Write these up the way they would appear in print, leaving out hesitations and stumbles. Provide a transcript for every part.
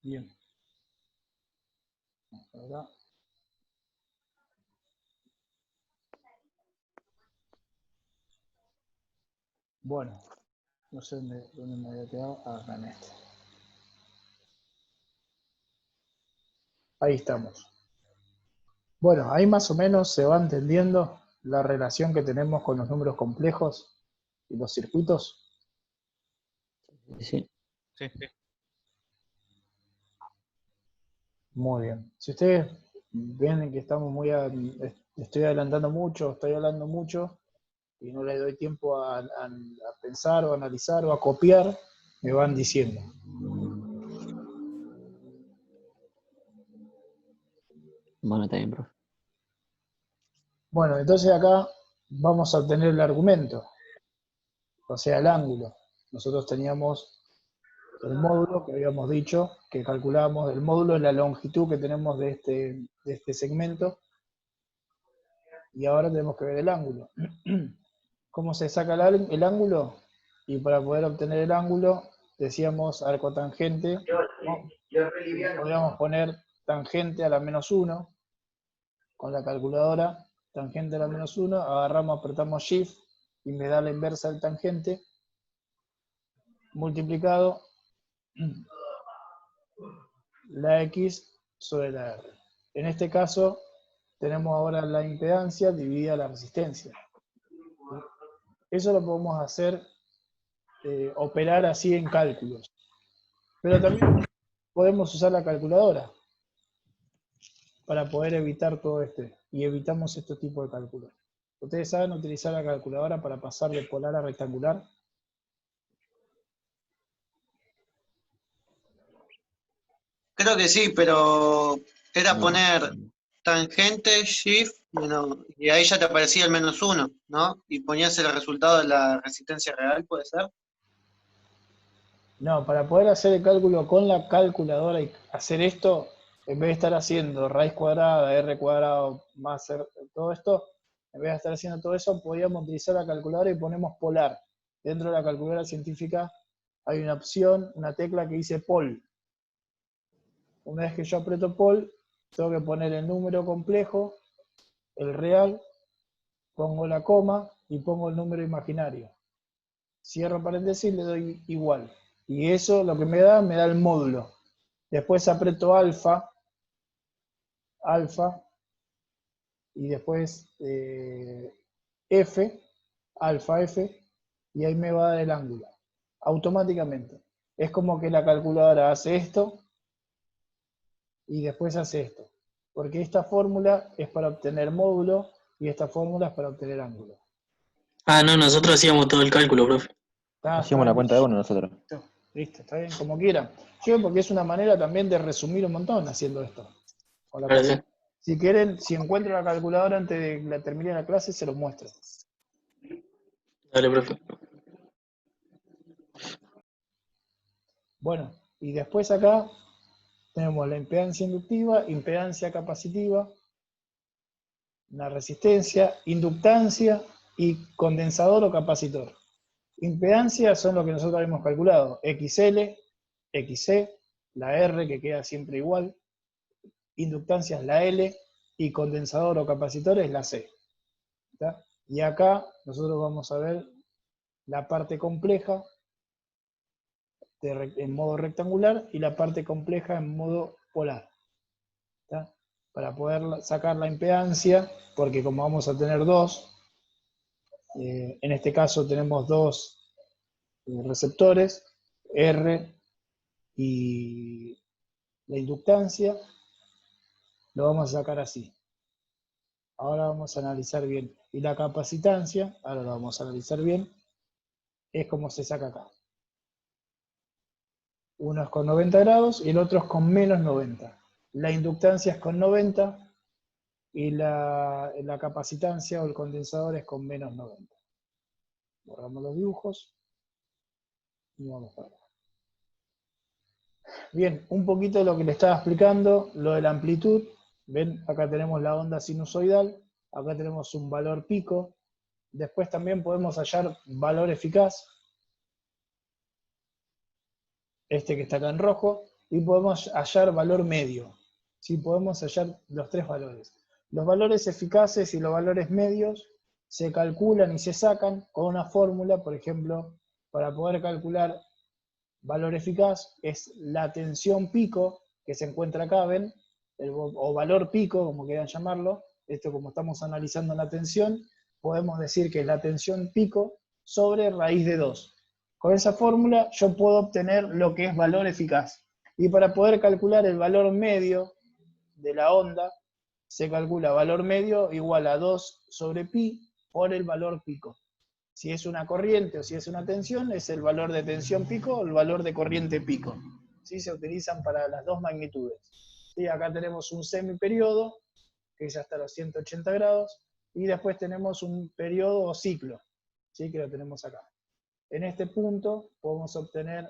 Bien. Acá. Bueno, no sé dónde me había quedado. Acá en este. Ahí estamos. Bueno, ahí más o menos se va entendiendo la relación que tenemos con los números complejos y los circuitos. Sí. Sí. Muy bien. Si ustedes ven que estamos estoy adelantando mucho, estoy hablando mucho y no les doy tiempo a pensar o a analizar o a copiar, me van diciendo. Bueno, está bien, profe. Bueno, entonces acá vamos a obtener el argumento, o sea, el ángulo. Nosotros teníamos el módulo que habíamos dicho, que calculamos, el módulo es la longitud que tenemos de este segmento, y ahora tenemos que ver el ángulo. ¿Cómo se saca el ángulo? Y para poder obtener el ángulo, decíamos arco tangente, ¿no? Podríamos poner tangente a la -1, con la calculadora, tangente a la -1, agarramos, apretamos Shift, y me da la inversa del tangente, multiplicado la X sobre la R. En este caso, tenemos ahora la impedancia dividida la resistencia. Eso lo podemos hacer, operar así en cálculos. Pero también podemos usar la calculadora para poder evitar todo y evitamos este tipo de cálculos. ¿Ustedes saben utilizar la calculadora para pasar de polar a rectangular? Creo que sí, pero era poner tangente, shift, y ahí ya te aparecía el -1, ¿no? Y ponías el resultado de la resistencia real, ¿puede ser? No, para poder hacer el cálculo con la calculadora y hacer esto, en vez de estar haciendo raíz cuadrada, r cuadrado, más todo esto, en vez de estar haciendo todo eso, podríamos utilizar la calculadora y ponemos polar. Dentro de la calculadora científica hay una opción, una tecla que dice pol. Una vez que yo aprieto pol, tengo que poner el número complejo, el real, pongo la coma y pongo el número imaginario. Cierro paréntesis y le doy igual. Y eso lo que me da el módulo. Después aprieto alfa, y después F, alfa F, y ahí me va a dar el ángulo. Automáticamente. Es como que la calculadora hace esto y después hace esto. Porque esta fórmula es para obtener módulo y esta fórmula es para obtener ángulo. Ah, no, nosotros hacíamos todo el cálculo, profe. Hacíamos la cuenta de uno nosotros. Listo, está bien, como quieran. Yo porque es una manera también de resumir un montón haciendo esto. Claro, sí. Si quieren, si encuentro la calculadora antes de que termine la clase, se los muestro. Dale, profe. Bueno, y después acá tenemos la impedancia inductiva, impedancia capacitiva, la resistencia, inductancia y condensador o capacitor. Impedancia son lo que nosotros habíamos calculado, XL, XC, la R que queda siempre igual, inductancia es la L y condensador o capacitor es la C. ¿Está? Y acá nosotros vamos a ver la parte compleja en modo rectangular y la parte compleja en modo polar. ¿Está? Para poder sacar la impedancia, porque como vamos a tener dos, en este caso tenemos dos receptores, R y la inductancia, lo vamos a sacar así. Ahora vamos a analizar bien. Y la capacitancia, ahora lo vamos a analizar bien, es como se saca acá. Uno es con 90 grados y el otro es con menos 90. La inductancia es con 90 y la capacitancia o el condensador es con menos 90. Borramos los dibujos y vamos para acá. Bien, un poquito de lo que le estaba explicando, lo de la amplitud. Ven, acá tenemos la onda sinusoidal, acá tenemos un valor pico. Después también podemos hallar valor eficaz. Este que está acá en rojo, y podemos hallar valor medio. ¿Sí? Podemos hallar los tres valores. Los valores eficaces y los valores medios se calculan y se sacan con una fórmula, por ejemplo, para poder calcular valor eficaz es la tensión pico que se encuentra acá, ¿ven? O valor pico, como quieran llamarlo. Esto, como estamos analizando la tensión, podemos decir que es la tensión pico sobre raíz de 2. Con esa fórmula yo puedo obtener lo que es valor eficaz. Y para poder calcular el valor medio de la onda, se calcula valor medio igual a 2 sobre pi por el valor pico. Si es una corriente o si es una tensión, es el valor de tensión pico o el valor de corriente pico. ¿Sí? Se utilizan para las dos magnitudes. ¿Sí? Acá tenemos un semiperiodo, que es hasta los 180 grados, y después tenemos un periodo o ciclo, ¿sí? Que lo tenemos acá. En este punto podemos obtener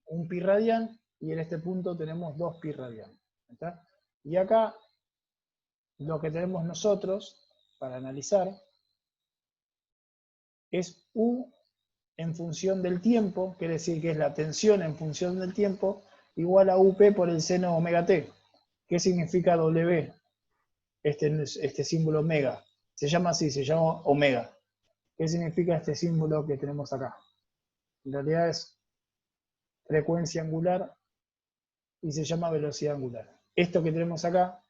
un pi radian, y en este punto tenemos 2 pi radian. ¿Está? Y acá, lo que tenemos nosotros, para analizar, es U en función del tiempo, quiere decir que es la tensión en función del tiempo, igual a UP por el seno omega t. ¿Qué significa W? Este símbolo omega. Se llama así, se llama omega. ¿Qué significa este símbolo que tenemos acá? En realidad es frecuencia angular y se llama velocidad angular. Esto que tenemos acá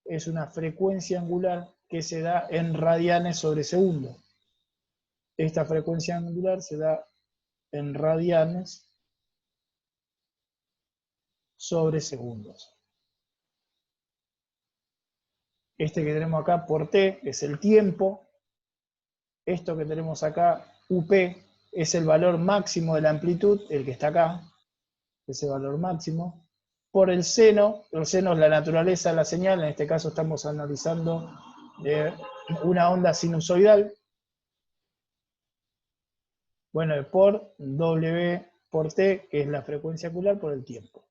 es una frecuencia angular que se da en radianes sobre segundo. Esta frecuencia angular se da en radianes sobre segundos. Este que tenemos acá por T es el tiempo. Esto que tenemos acá, UP, es el valor máximo de la amplitud, el que está acá, ese valor máximo. Por el seno es la naturaleza de la señal, en este caso estamos analizando una onda sinusoidal. Bueno, por W por T, que es la frecuencia angular por el tiempo.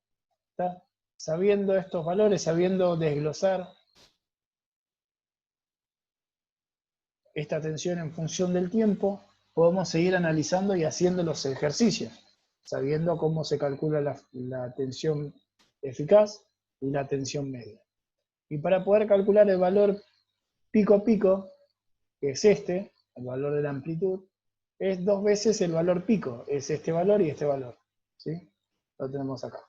¿Está? Sabiendo estos valores, sabiendo desglosar esta tensión en función del tiempo, podemos seguir analizando y haciendo los ejercicios, sabiendo cómo se calcula la tensión eficaz y la tensión media. Y para poder calcular el valor pico a pico, que es este, el valor de la amplitud, es 2 veces el valor pico, es este valor y este valor. ¿Sí? Lo tenemos acá.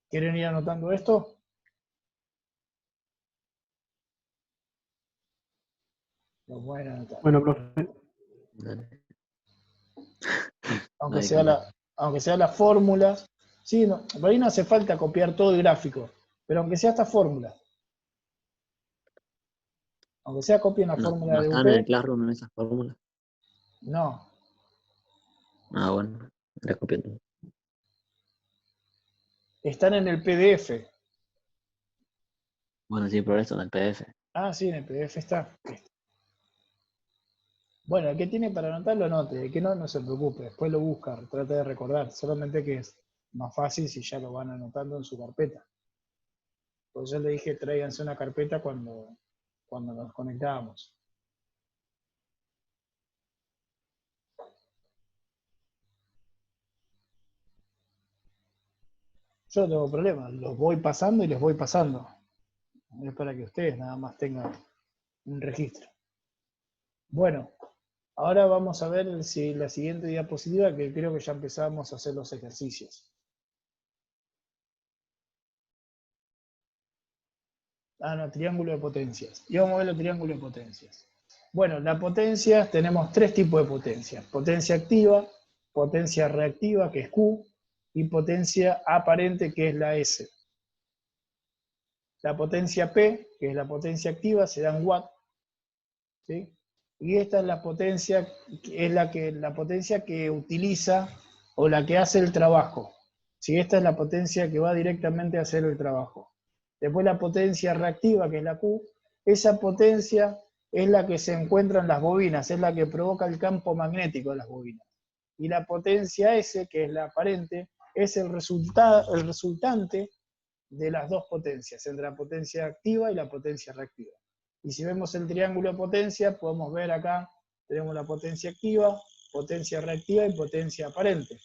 ¿Quieren ir anotando esto? Lo pueden anotar. Bueno, profe. Dale. Aunque Dale, sea las fórmulas. Sí, no, por ahí no hace falta copiar todo el gráfico, pero aunque sea estas fórmulas. Aunque sea copien la no, fórmula no de están en el UP, Classroom en esas fórmulas. no. Ah, bueno, la copié todo. Están en el PDF. Bueno, sí, pero esto en el PDF. Ah, sí, en el PDF está. Bueno, el que tiene para anotar, lo anote. El que no, no se preocupe. Después lo busca, trate de recordar. Solamente que es más fácil si ya lo van anotando en su carpeta. Por eso le dije, tráiganse una carpeta cuando nos conectábamos. Yo no tengo problema, los voy pasando y les voy pasando. Es para que ustedes nada más tengan un registro. Bueno, ahora vamos a ver si la siguiente diapositiva, que creo que ya empezamos a hacer los ejercicios. Ah, no, triángulo de potencias. Y vamos a ver los triángulos de potencias. Bueno, la potencia, tenemos 3 tipos de potencias. Potencia activa, potencia reactiva, que es Q, y potencia aparente, que es la S. La potencia P, que es la potencia activa, se da en watt. ¿Sí? Y esta es la potencia, la potencia que utiliza o la que hace el trabajo. ¿Sí? Esta es la potencia que va directamente a hacer el trabajo. Después la potencia reactiva, que es la Q, esa potencia es la que se encuentra en las bobinas, es la que provoca el campo magnético de las bobinas. Y la potencia S, que es la aparente, es el resultante de las dos potencias, entre la potencia activa y la potencia reactiva. Y si vemos el triángulo de potencia, podemos ver acá, tenemos la potencia activa, potencia reactiva y potencia aparente.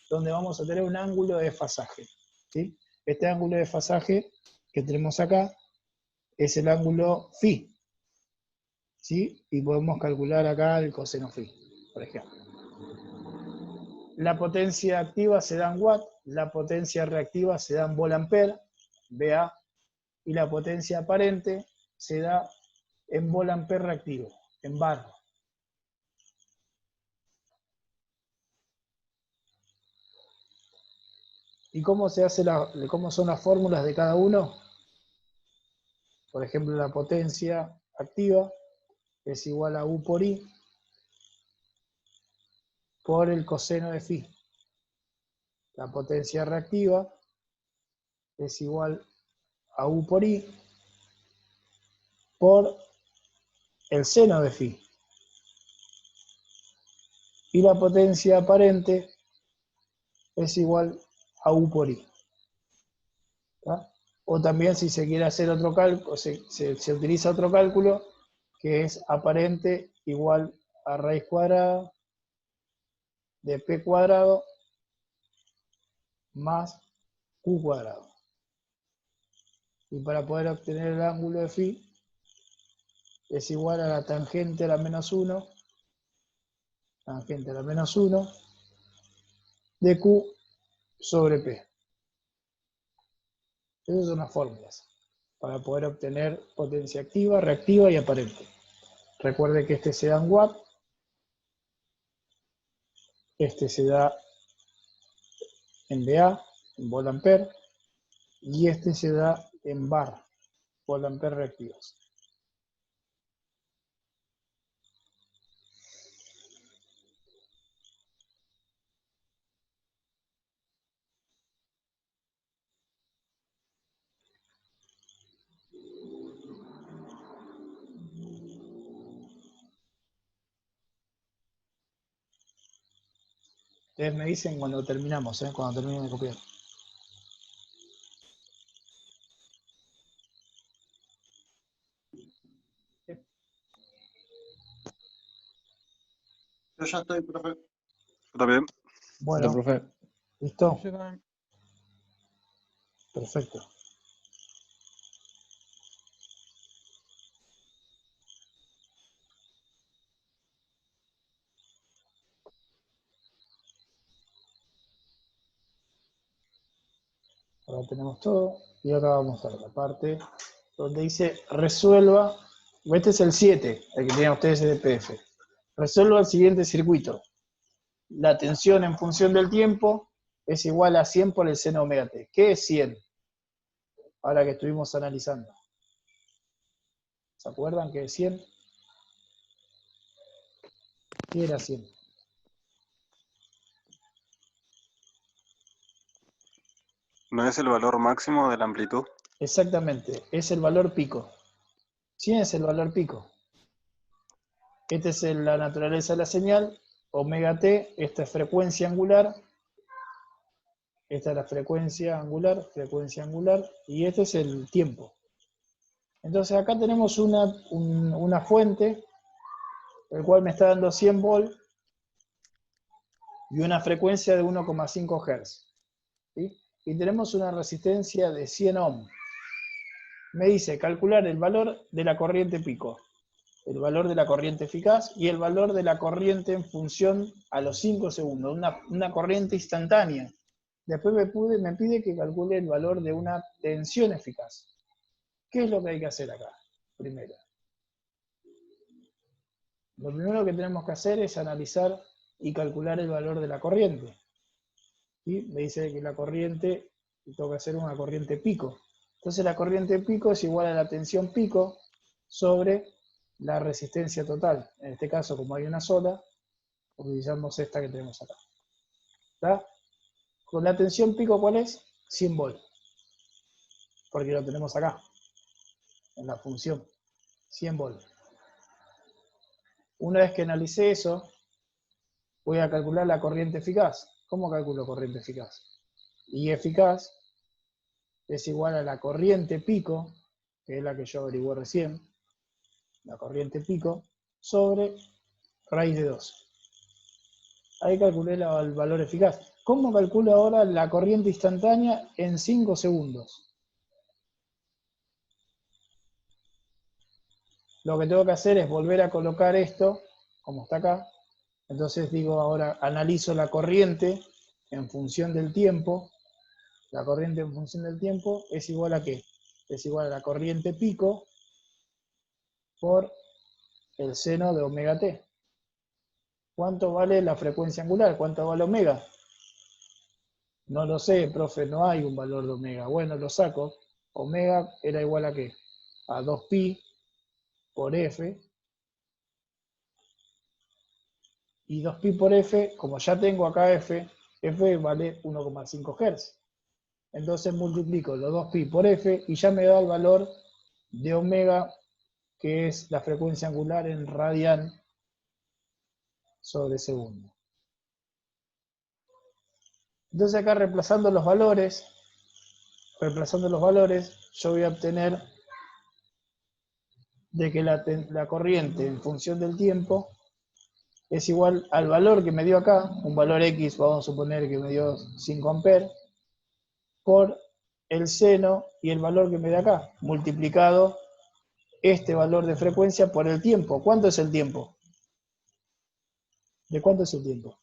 donde vamos a tener un ángulo de desfasaje. ¿Sí? Este ángulo de desfasaje que tenemos acá es el ángulo phi. ¿Sí? Y podemos calcular acá el coseno phi, por ejemplo. La potencia activa se da en watt, la potencia reactiva se da en volt-ampere, VA, y la potencia aparente se da en volt-ampere reactivo, en bar. ¿Y cómo se hace cómo son las fórmulas de cada uno? Por ejemplo, la potencia activa es igual a U por I por el coseno de phi. La potencia reactiva es igual a U por I por el seno de phi. Y la potencia aparente es igual a U por I. ¿Tá? O también si se quiere hacer otro cálculo, se utiliza otro cálculo que es aparente igual a raíz cuadrada de P cuadrado más Q cuadrado. Y para poder obtener el ángulo de phi es igual a la tangente a la menos 1, tangente a la menos 1 de Q sobre P. Esas son las fórmulas para poder obtener potencia activa, reactiva y aparente. Recuerde que este se da en watt, este se da en VA, en volt-ampere, y este se da en bar, volt-ampere reactivos. Ustedes me dicen cuando terminamos, cuando terminen de copiar. Yo ya estoy, profe. Yo también. Bueno, profe. ¿listo? Perfecto. Ahora tenemos todo. Y ahora vamos a la parte donde dice resuelva. Este es el 7, el que tenían ustedes en el PDF. Resuelva el siguiente circuito. La tensión en función del tiempo es igual a 100 por el seno omega t. ¿Qué es 100? Ahora que estuvimos analizando. ¿Se acuerdan que es 100? ¿Qué era 100? ¿No es el valor máximo de la amplitud? Exactamente, es el valor pico. 100 es el valor pico. Esta es la naturaleza de la señal, omega t, esta es frecuencia angular, esta es la frecuencia angular, y este es el tiempo. Entonces acá tenemos una fuente, el cual me está dando 100 volt, y una frecuencia de 1,5 Hz. ¿Sí? Y tenemos una resistencia de 100 ohm. Me dice calcular el valor de la corriente pico, el valor de la corriente eficaz y el valor de la corriente en función a los 5 segundos, una corriente instantánea. Después me pide que calcule el valor de una tensión eficaz. ¿Qué es lo que hay que hacer acá? Primero. Lo primero que tenemos que hacer es analizar y calcular el valor de la corriente. ¿Sí? Me dice que la corriente, tengo que hacer una corriente pico. Entonces la corriente pico es igual a la tensión pico sobre la resistencia total. En este caso, como hay una sola, utilizamos esta que tenemos acá. ¿Está? Con la tensión pico, ¿cuál es? 100 volt. Porque lo tenemos acá, en la función. 100 volt. Una vez que analicé eso, voy a calcular la corriente eficaz. ¿Cómo calculo corriente eficaz? Y eficaz es igual a la corriente pico, que es la que yo averigué recién, la corriente pico, sobre raíz de 2. Ahí calculé el valor eficaz. ¿Cómo calculo ahora la corriente instantánea en 5 segundos? Lo que tengo que hacer es volver a colocar esto, como está acá. Entonces digo ahora, analizo la corriente en función del tiempo. La corriente en función del tiempo es igual a ¿qué? Es igual a la corriente pico por el seno de omega t. ¿Cuánto vale la frecuencia angular? ¿Cuánto vale omega? No lo sé, profe, no hay un valor de omega. Bueno, lo saco. Omega era igual a ¿qué? A 2pi por f. Y 2pi por f, como ya tengo acá f vale 1,5 Hz. Entonces multiplico los 2pi por f y ya me da el valor de omega, que es la frecuencia angular en radian sobre segundo. Entonces acá reemplazando los valores, yo voy a obtener de que la corriente en función del tiempo es igual al valor que me dio acá, un valor X, vamos a suponer que me dio 5 amperes, por el seno y el valor que me da acá, multiplicado este valor de frecuencia por el tiempo. ¿Cuánto es el tiempo? ¿De cuánto es el tiempo?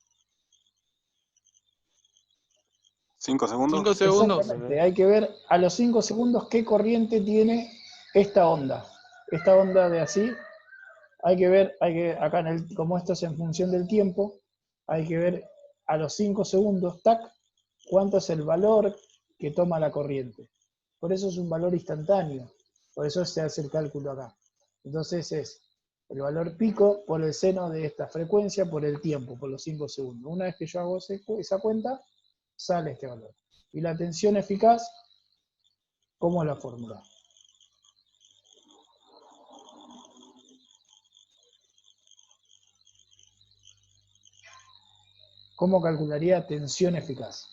5 segundos. 5 segundos. Exactamente, hay que ver a los 5 segundos qué corriente tiene esta onda. Esta onda de así, hay que ver, acá como esto es en función del tiempo, hay que ver a los 5 segundos, tac, cuánto es el valor que toma la corriente. Por eso es un valor instantáneo, por eso se hace el cálculo acá. Entonces es el valor pico por el seno de esta frecuencia por el tiempo, por los 5 segundos. Una vez que yo hago esa cuenta, sale este valor. Y la tensión eficaz, ¿cómo es la fórmula? ¿Cómo calcularía tensión eficaz?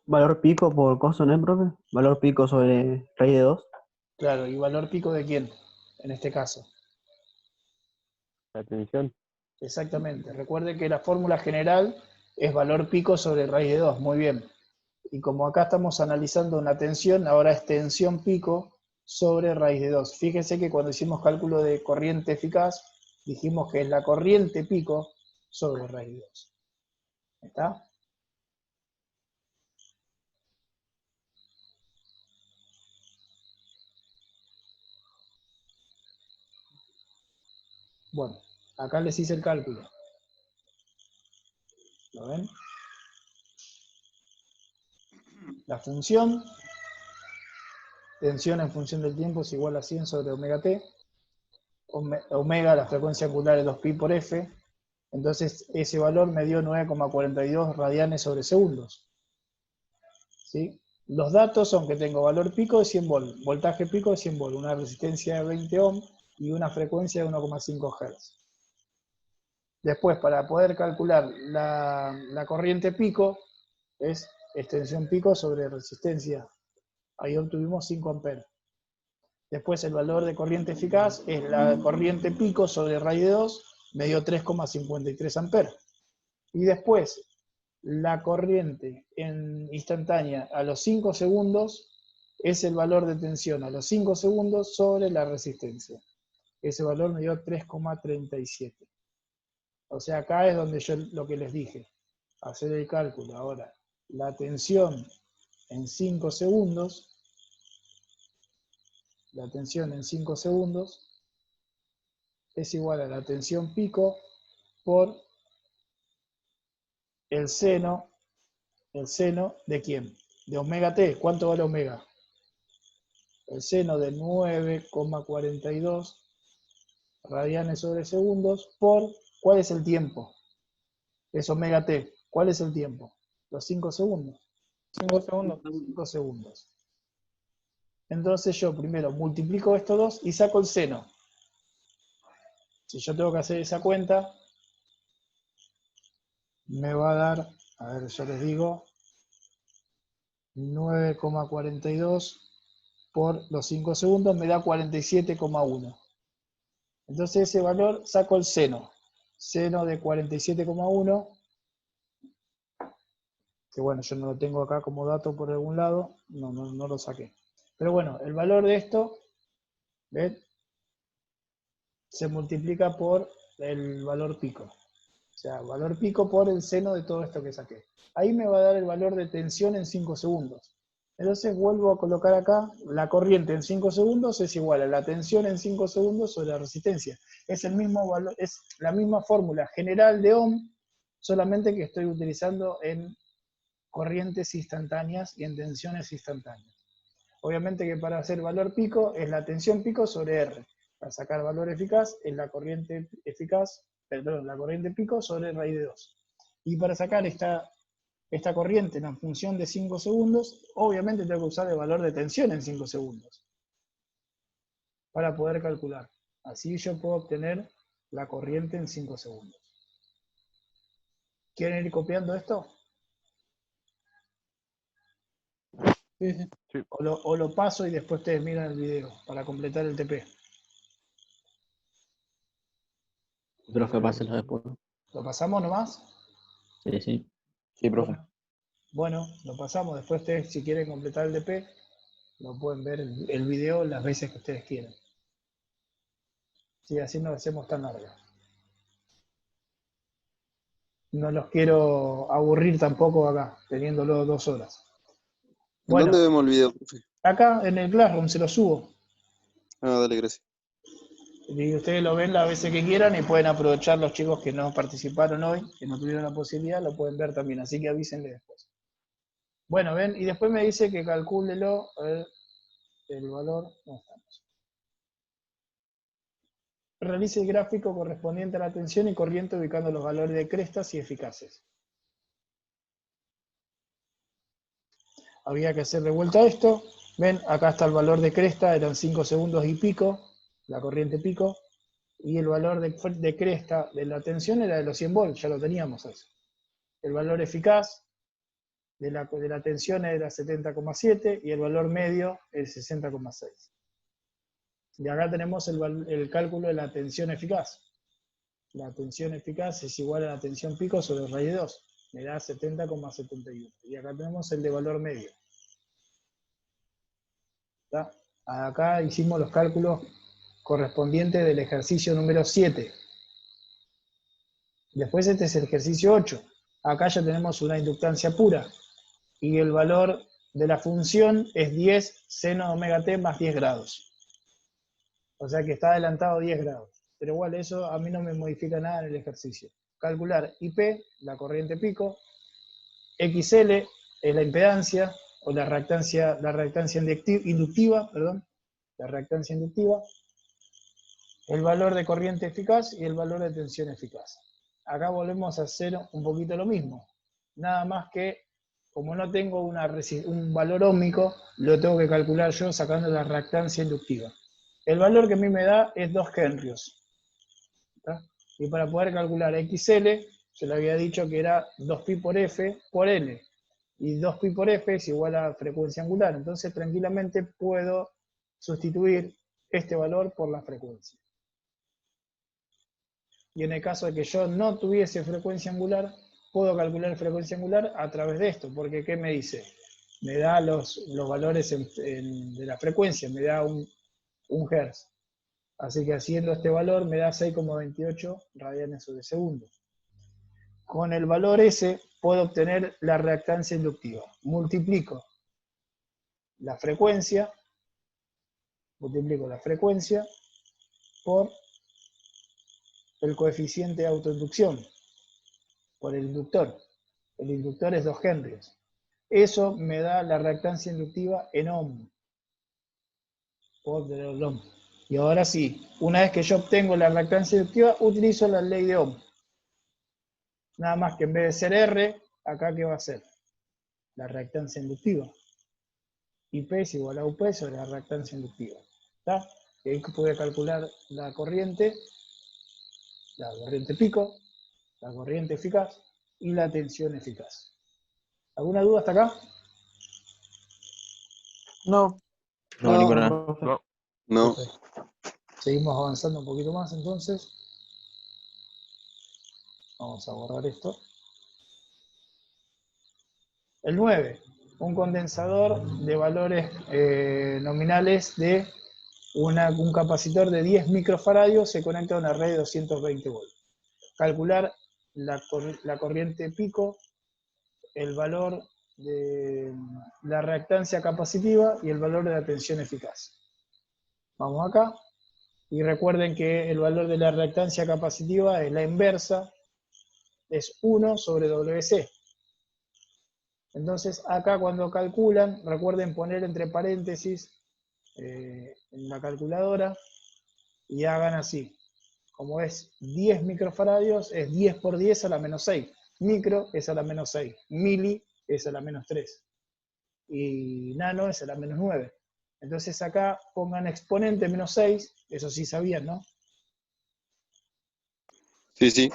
Valor pico por coso, ¿no, profe? Valor pico sobre raíz de 2. Claro, ¿y valor pico de quién? En este caso. La tensión. Exactamente. Recuerde que la fórmula general es valor pico sobre raíz de 2. Muy bien. Y como acá estamos analizando una tensión, ahora es tensión pico sobre raíz de 2. Fíjense que cuando hicimos cálculo de corriente eficaz, dijimos que es la corriente pico sobre raíz de 2. ¿Está? Bueno, acá les hice el cálculo. ¿Lo ven? La función, tensión en función del tiempo es igual a 100 sobre omega t. Omega, la frecuencia angular es 2pi por f. Entonces ese valor me dio 9,42 radianes sobre segundos. ¿Sí? Los datos son que tengo valor pico de 100 volt, voltaje pico de 100 volt, una resistencia de 20 ohm y una frecuencia de 1,5 Hz. Después, para poder calcular la corriente pico, es extensión pico sobre resistencia. Ahí obtuvimos 5 amperes. Después el valor de corriente eficaz es la corriente pico sobre raíz de 2, me dio 3,53 amperes. Y después, la corriente instantánea a los 5 segundos es el valor de tensión a los 5 segundos sobre la resistencia. Ese valor me dio 3,37. O sea, acá es donde yo lo que les dije, hacer el cálculo. Ahora, la tensión en 5 segundos, es igual a la tensión pico por el seno de ¿quién? De omega t. ¿Cuánto vale omega? El seno de 9,42 radianes sobre segundos por, ¿cuál es el tiempo? Es omega t. ¿Cuál es el tiempo? Los 5 segundos. 5 segundos. 5 segundos. Entonces yo primero multiplico estos dos y saco el seno. Si yo tengo que hacer esa cuenta, me va a dar, a ver, yo les digo, 9,42 por los 5 segundos me da 47,1. Entonces ese valor saco el seno. Seno de 47,1. Que bueno, yo no lo tengo acá como dato por algún lado. No lo saqué. Pero bueno, el valor de esto, ¿ven? Se multiplica por el valor pico. O sea, valor pico por el seno de todo esto que saqué. Ahí me va a dar el valor de tensión en 5 segundos. Entonces vuelvo a colocar acá, la corriente en 5 segundos es igual a la tensión en 5 segundos sobre la resistencia. Es el mismo valor, es la misma fórmula general de Ohm, solamente que estoy utilizando en corrientes instantáneas y en tensiones instantáneas. Obviamente que para hacer valor pico es la tensión pico sobre R. Para sacar valor eficaz es la corriente eficaz, perdón, la corriente pico sobre raíz de 2. Y para sacar esta corriente en función de 5 segundos, obviamente tengo que usar el valor de tensión en 5 segundos para poder calcular. Así yo puedo obtener la corriente en 5 segundos. ¿Quieren ir copiando esto? Sí. O lo paso y después ustedes miran el video para completar el TP. Profe, páselo después. ¿Lo pasamos nomás? Sí, sí. Sí, profe. Bueno, lo pasamos. Después ustedes, si quieren completar el DP, lo pueden ver el video las veces que ustedes quieran. Sí, así no lo hacemos tan larga. No los quiero aburrir tampoco acá, teniéndolo 2 horas. ¿En Bueno, dónde vemos el video, profe? acá en el Classroom se lo subo. Ah, dale, gracias. Y ustedes lo ven las veces que quieran y pueden aprovechar los chicos que no participaron hoy, que no tuvieron la posibilidad, lo pueden ver también. Así que avísenle después. Bueno, ven, y después me dice que calcúlelo, a ver, el valor, ¿dónde estamos? Realice el gráfico correspondiente a la tensión y corriente ubicando los valores de crestas y eficaces. Había que hacer de vuelta esto. Ven, acá está el valor de cresta, eran 5 segundos y pico, la corriente pico, y el valor de cresta de la tensión era de los 100 volts, ya lo teníamos eso. El valor eficaz de la tensión era 70,7 y el valor medio el 60,6. Y acá tenemos el cálculo de la tensión eficaz. La tensión eficaz es igual a la tensión pico sobre raíz de 2. Me da 70,71. Y acá tenemos el de valor medio. ¿Está? Acá hicimos los cálculos correspondientes del ejercicio número 7. Después este es el ejercicio 8. Acá ya tenemos una inductancia pura. Y el valor de la función es 10 seno de omega t más 10 grados. O sea que está adelantado 10 grados. Pero igual eso a mí no me modifica nada en el ejercicio. Calcular IP, la corriente pico, XL es la impedancia, o la reactancia inductiva, el valor de corriente eficaz y el valor de tensión eficaz. Acá volvemos a hacer un poquito lo mismo. Nada más que, como no tengo un valor óhmico, lo tengo que calcular yo sacando la reactancia inductiva. El valor que a mí me da es 2 henrios. ¿Está? Y para poder calcular XL, yo le había dicho que era 2pi por F por L. Y 2pi por F es igual a frecuencia angular. Entonces tranquilamente puedo sustituir este valor por la frecuencia. Y en el caso de que yo no tuviese frecuencia angular, puedo calcular frecuencia angular a través de esto. Porque ¿qué me dice? Me da los valores de la frecuencia, me da un hertz. Así que haciendo este valor me da 6,28 radianes sobre segundo. Con el valor ese puedo obtener la reactancia inductiva. Multiplico la frecuencia por el coeficiente de autoinducción, por el inductor. El inductor es 2 henrios. Eso me da la reactancia inductiva en ohm. Puedo obtener el ohm. Y ahora sí, una vez que yo obtengo la reactancia inductiva, utilizo la ley de Ohm. Nada más que en vez de ser R, acá ¿qué va a ser? La reactancia inductiva. IP es igual a UP sobre la reactancia inductiva. ¿Está? Y ahí pude calcular la corriente pico, la corriente eficaz y la tensión eficaz. ¿Alguna duda hasta acá? No. No, ninguna. No. No. Perfecto. Seguimos avanzando un poquito más entonces. Vamos a borrar esto. El 9, un condensador de valores nominales de un capacitor de 10 microfaradios se conecta a una red de 220 volts. Calcular la corriente pico, el valor de la reactancia capacitiva y el valor de la tensión eficaz. Vamos acá y recuerden que el valor de la reactancia capacitiva es la inversa, es 1 sobre WC. Entonces acá cuando calculan, recuerden poner entre paréntesis en la calculadora y hagan así. Como es 10 microfaradios, es 10 por 10 a la menos 6. Micro es a la menos 6. Mili es a la menos 3. Y nano es a la menos 9. Entonces acá pongan exponente menos 6. Eso sí sabían, ¿no? Sí, sí.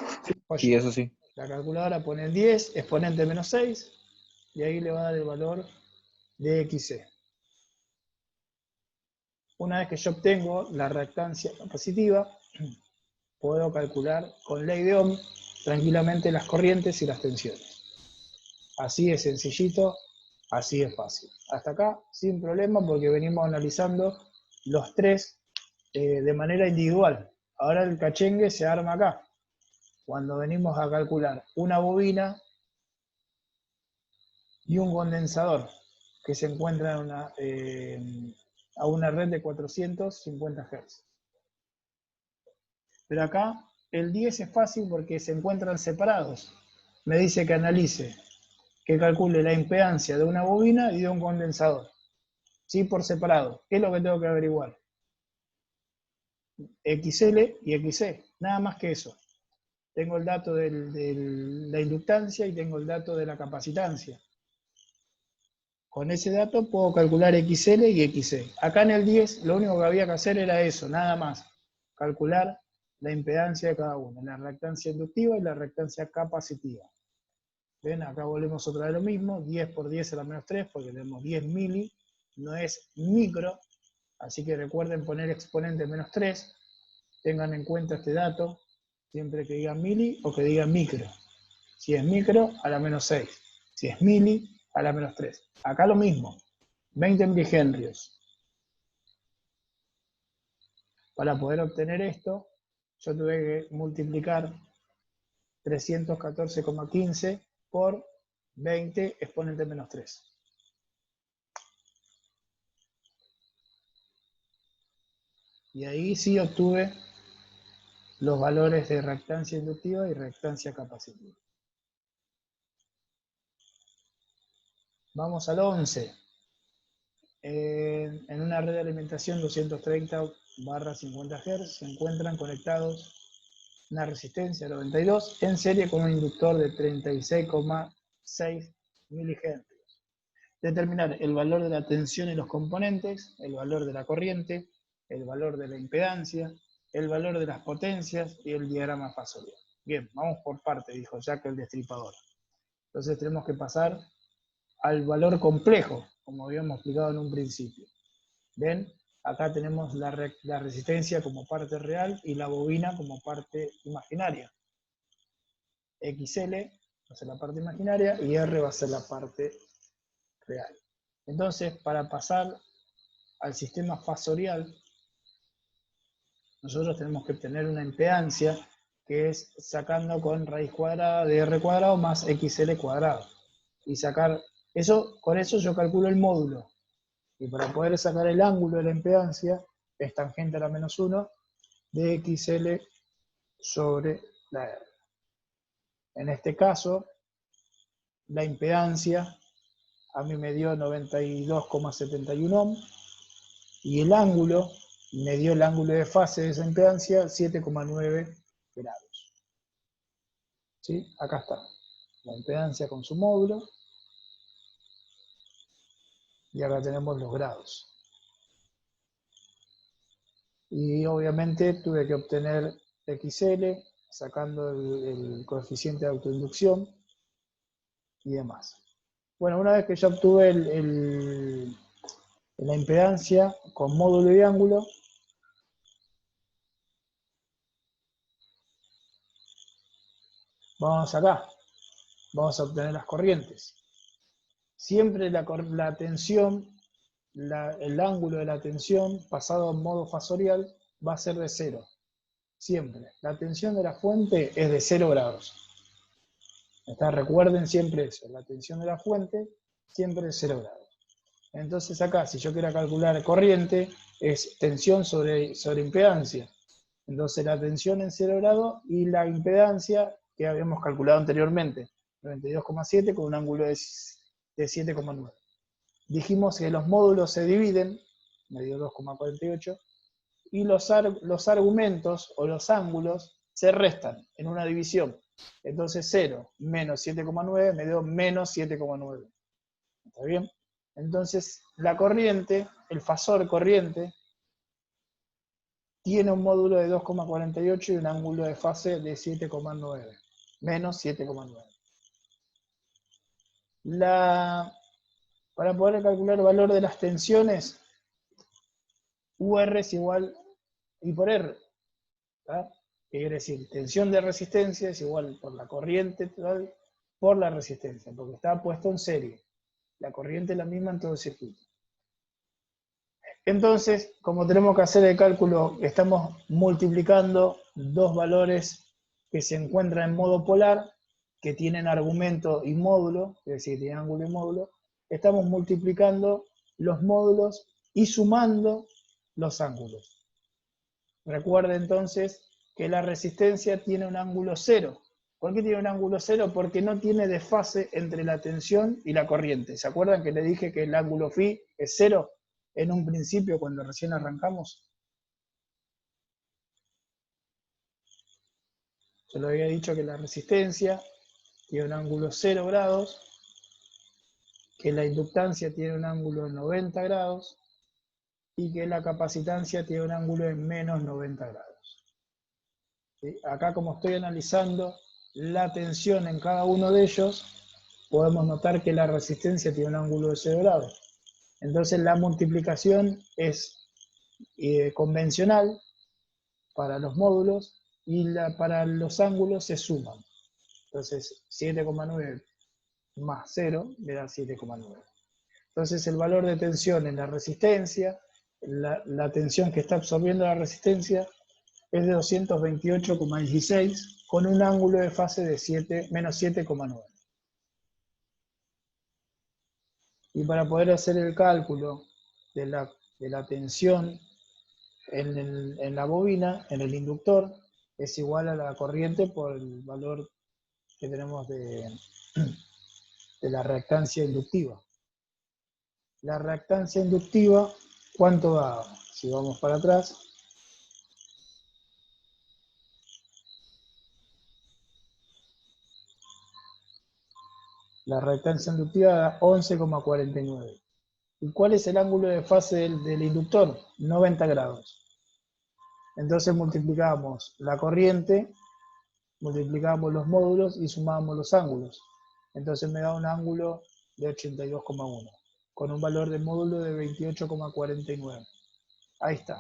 Sí, eso sí. La calculadora pone 10, exponente menos 6. Y ahí le va a dar el valor de XC. Una vez que yo obtengo la reactancia capacitiva, puedo calcular con ley de Ohm tranquilamente las corrientes y las tensiones. Así es sencillito, así es fácil. Hasta acá sin problema porque venimos analizando los tres de manera individual. Ahora el cachengue se arma acá, cuando venimos a calcular una bobina y un condensador que se encuentra a una red de 450 Hz. Pero acá el 10 es fácil porque se encuentran separados. Me dice que analice, que calcule la impedancia de una bobina y de un condensador. ¿Sí? Por separado. ¿Qué es lo que tengo que averiguar? XL y XC. Nada más que eso. Tengo el dato de la inductancia y tengo el dato de la capacitancia. Con ese dato puedo calcular XL y XC. Acá en el 10 lo único que había que hacer era eso, nada más. Calcular la impedancia de cada uno, la reactancia inductiva y la reactancia capacitiva. ¿Ven? Acá volvemos otra vez lo mismo, 10 por 10 a la menos 3, porque tenemos 10 mili, no es micro, así que recuerden poner exponente menos 3, tengan en cuenta este dato, siempre que digan mili o que digan micro. Si es micro, a la menos 6. Si es mili, a la menos 3. Acá lo mismo, 20 milihenrios. Para poder obtener esto, yo tuve que multiplicar 314,15 por 20 exponente menos 3. Y ahí sí obtuve los valores de reactancia inductiva y reactancia capacitiva. Vamos al 11. En una red de alimentación 230/50 Hz se encuentran conectados una resistencia 92 en serie con un inductor de 36,6 milihenrios. Determinar el valor de la tensión en los componentes, el valor de la corriente, el valor de la impedancia, el valor de las potencias y el diagrama fasorial. Bien, vamos por parte, dijo Jack el Destripador. Entonces tenemos que pasar al valor complejo, como habíamos explicado en un principio. ¿Ven? Acá tenemos la resistencia como parte real y la bobina como parte imaginaria. XL va a ser la parte imaginaria y R va a ser la parte real. Entonces, para pasar al sistema fasorial, nosotros tenemos que obtener una impedancia que es sacando con raíz cuadrada de R cuadrado más XL cuadrado. Y sacar eso, con eso yo calculo el módulo. Y para poder sacar el ángulo de la impedancia, es tangente a la menos 1 de XL sobre la R. En este caso, la impedancia a mí me dio 92,71 ohm y el ángulo me dio el ángulo de fase de esa impedancia 7,9 grados. ¿Sí? Acá está la impedancia con su módulo y acá tenemos los grados. Y obviamente tuve que obtener XL sacando el coeficiente de autoinducción y demás. Bueno, una vez que ya obtuve la impedancia con módulo y ángulo, Vamos acá. Vamos a obtener las corrientes. Siempre la tensión, el ángulo de la tensión pasado en modo fasorial va a ser de 0. Siempre. La tensión de la fuente es de 0 grados. Recuerden siempre eso. La tensión de la fuente siempre es 0 grados. Entonces acá, si yo quiero calcular corriente, es tensión sobre impedancia. Entonces la tensión en 0 grados y la impedancia que habíamos calculado anteriormente, 92,7 con un ángulo de 7,9. Dijimos que los módulos se dividen, me dio 2,48, y los argumentos o los ángulos se restan en una división. Entonces 0 menos 7,9 me dio menos 7,9. ¿Está bien? Entonces la corriente, el fasor corriente, tiene un módulo de 2,48 y un ángulo de fase de 7,9, menos 7,9. Para poder calcular el valor de las tensiones, UR es igual I por R. ¿Tá? ¿Qué quiere decir? Tensión de resistencia es igual por la corriente total por la resistencia, porque está puesto en serie. La corriente es la misma en todo el circuito. Entonces, como tenemos que hacer el cálculo, estamos multiplicando dos valores que se encuentran en modo polar, que tienen argumento y módulo, es decir, tienen ángulo y módulo. Estamos multiplicando los módulos y sumando los ángulos. Recuerda entonces que la resistencia tiene un ángulo 0. ¿Por qué tiene un ángulo 0? Porque no tiene desfase entre la tensión y la corriente. ¿Se acuerdan que le dije que el ángulo phi es 0 en un principio cuando recién arrancamos? Yo le había dicho que la resistencia tiene un ángulo 0 grados, que la inductancia tiene un ángulo de 90 grados y que la capacitancia tiene un ángulo de menos 90 grados. ¿Sí? Acá, como estoy analizando la tensión en cada uno de ellos, podemos notar que la resistencia tiene un ángulo de 0 grados. Entonces la multiplicación es convencional para los módulos y para los ángulos se suman. Entonces 7,9 más 0 me da 7,9. Entonces el valor de tensión en la resistencia, la tensión que está absorbiendo la resistencia, es de 228,16 con un ángulo de fase de menos 7,9. Y para poder hacer el cálculo de la tensión en la bobina, en el inductor, es igual a la corriente por el valor que tenemos de la reactancia inductiva. La reactancia inductiva, ¿cuánto da? Si vamos para atrás, la reactancia inductiva da 11,49. ¿Y cuál es el ángulo de fase del inductor? 90 grados. Entonces multiplicamos la corriente, multiplicamos los módulos y sumamos los ángulos. Entonces me da un ángulo de 82,1, con un valor de módulo de 28,49. Ahí está.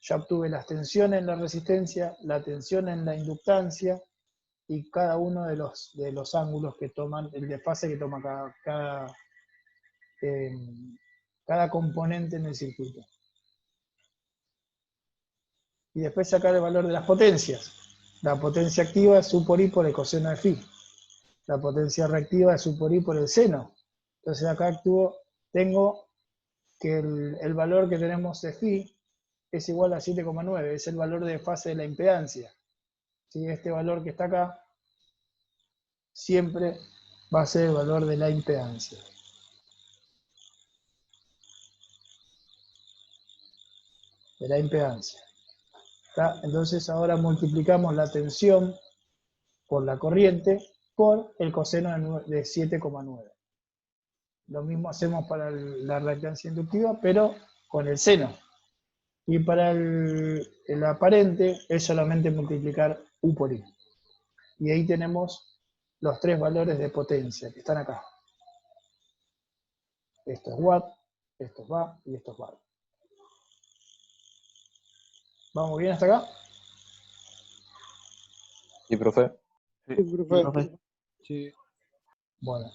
Ya obtuve las tensiones en la resistencia, la tensión en la inductancia y cada uno de los ángulos que toman, el desfase que toma cada componente en el circuito. Y después sacar el valor de las potencias. La potencia activa es U por I por el coseno de phi. La potencia reactiva es U por I por el seno. Entonces acá tengo que el valor que tenemos de phi es igual a 7,9, es el valor de fase de la impedancia. ¿Sí? Este valor que está acá siempre va a ser el valor de la impedancia. De la impedancia. ¿Está? Entonces ahora multiplicamos la tensión por la corriente por el coseno de 7,9. Lo mismo hacemos para la reactancia inductiva, pero con el seno. Y para el aparente es solamente multiplicar U por I. Y ahí tenemos los tres valores de potencia que están acá. Esto es watt, esto es var y esto es bar. ¿Vamos bien hasta acá? Sí, profe. Sí, Sí, profe. Sí. Bueno,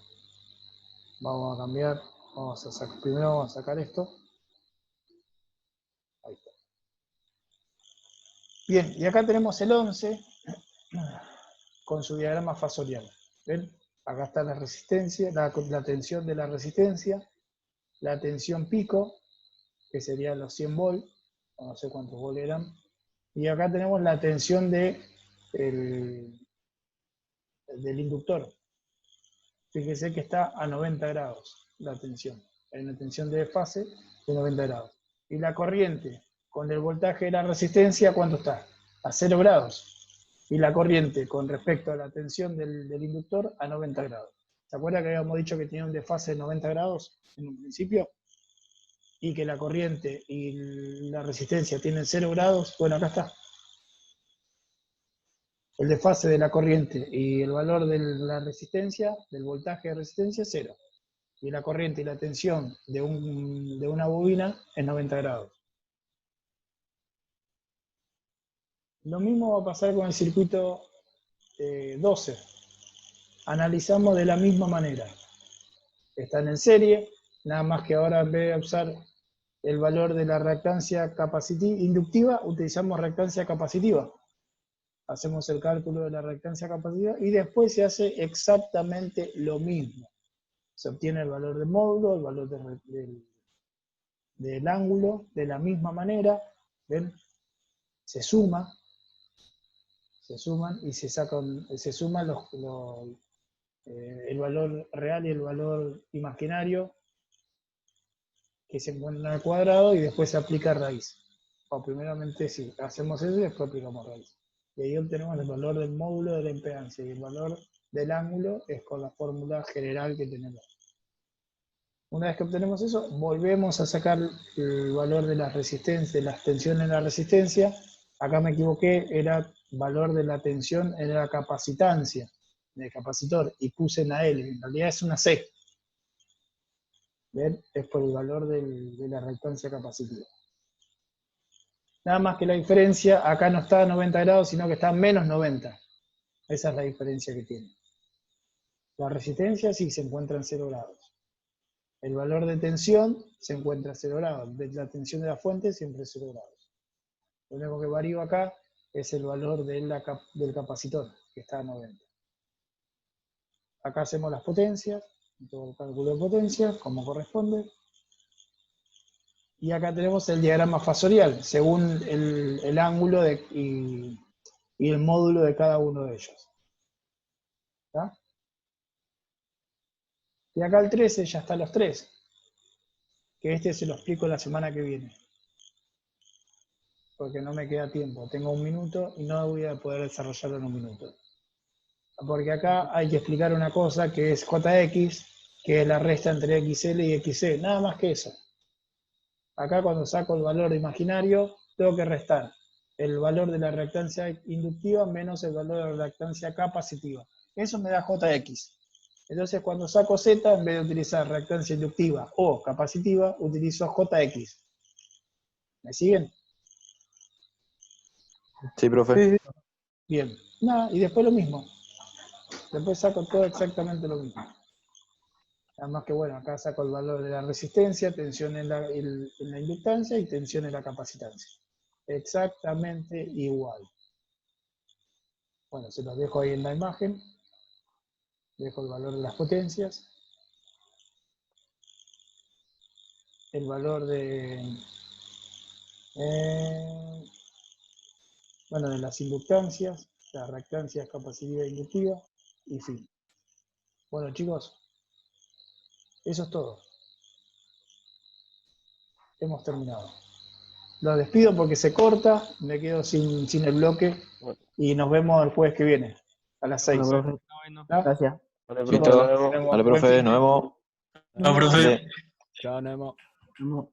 vamos a cambiar. Primero vamos a sacar esto. Ahí está. Bien, y acá tenemos el 11 con su diagrama fasorial. ¿Ven? Acá está la resistencia, la tensión de la resistencia, la tensión pico, que serían los 100 volts, no sé cuántos volts eran, y acá tenemos la tensión del inductor. Fíjese que está a 90 grados la tensión. Hay una tensión de fase de 90 grados. Y la corriente con el voltaje de la resistencia, ¿cuánto está? A 0 grados. Y la corriente con respecto a la tensión del inductor a 90 grados. ¿Se acuerda que habíamos dicho que tenía un desfase de 90 grados en un principio? Y que la corriente y la resistencia tienen 0 grados. Bueno, acá está. El desfase de la corriente y el valor de la resistencia, del voltaje de resistencia, es 0. Y la corriente y la tensión de una bobina es 90 grados. Lo mismo va a pasar con el circuito 12. Analizamos de la misma manera. Están en serie, nada más que ahora en vez de usar el valor de la reactancia inductiva, utilizamos reactancia capacitiva. Hacemos el cálculo de la reactancia capacitiva y después se hace exactamente lo mismo. Se obtiene el valor del módulo, el valor del ángulo, de la misma manera. ¿Ven? Se suman y se suman el valor real y el valor imaginario que se encuentran al cuadrado y después se aplica raíz. O primeramente sí, hacemos eso y después aplicamos raíz. Y ahí obtenemos el valor del módulo de la impedancia y el valor del ángulo es con la fórmula general que tenemos. Una vez que obtenemos eso, volvemos a sacar el valor de la resistencia, de las tensiones en la resistencia. Acá me equivoqué, era valor de la tensión en la capacitancia del capacitor y puse una L, en realidad es una C. ¿Ven? Es por el valor de la reactancia capacitiva. Nada más que la diferencia, acá no está a 90 grados, sino que está a menos 90. Esa es la diferencia que tiene. La resistencia sí se encuentra en 0 grados. El valor de tensión se encuentra a 0 grados. De la tensión de la fuente siempre es 0 grados. Lo único que varía acá es el valor del capacitor, que está a 90. Acá hacemos las potencias, todo el cálculo de potencias, como corresponde. Y acá tenemos el diagrama fasorial, según el ángulo y el módulo de cada uno de ellos. ¿Está? Y acá el 13 ya está los 3. Que este se lo explico la semana que viene. Porque no me queda tiempo. Tengo 1 minuto y no voy a poder desarrollarlo en 1 minuto. Porque acá hay que explicar una cosa que es JX, que es la resta entre XL y XC. Nada más que eso. Acá cuando saco el valor imaginario, tengo que restar el valor de la reactancia inductiva menos el valor de la reactancia capacitiva. Eso me da JX. Entonces cuando saco Z, en vez de utilizar reactancia inductiva o capacitiva, utilizo JX. ¿Me siguen? Sí, profe. Sí, Bien. Nada, y después lo mismo. Después saco todo exactamente lo mismo. Nada más que bueno, acá saco el valor de la resistencia, tensión en la inductancia y tensión en la capacitancia. Exactamente igual. Bueno, se los dejo ahí en la imagen. Dejo el valor de las potencias. El valor de las inductancias, las reactancias capacitiva e inductiva, y fin. Bueno, chicos, eso es todo. Hemos terminado. Los despido porque se corta, me quedo sin el bloque y nos vemos el jueves que viene, a las 6. bueno, profe. ¿Ah? Gracias. Vale, Chicos, profe. nos vemos. Vale, Buen profe, fin. nos vemos. No, profe. Vale. Chao, nos vemos. No.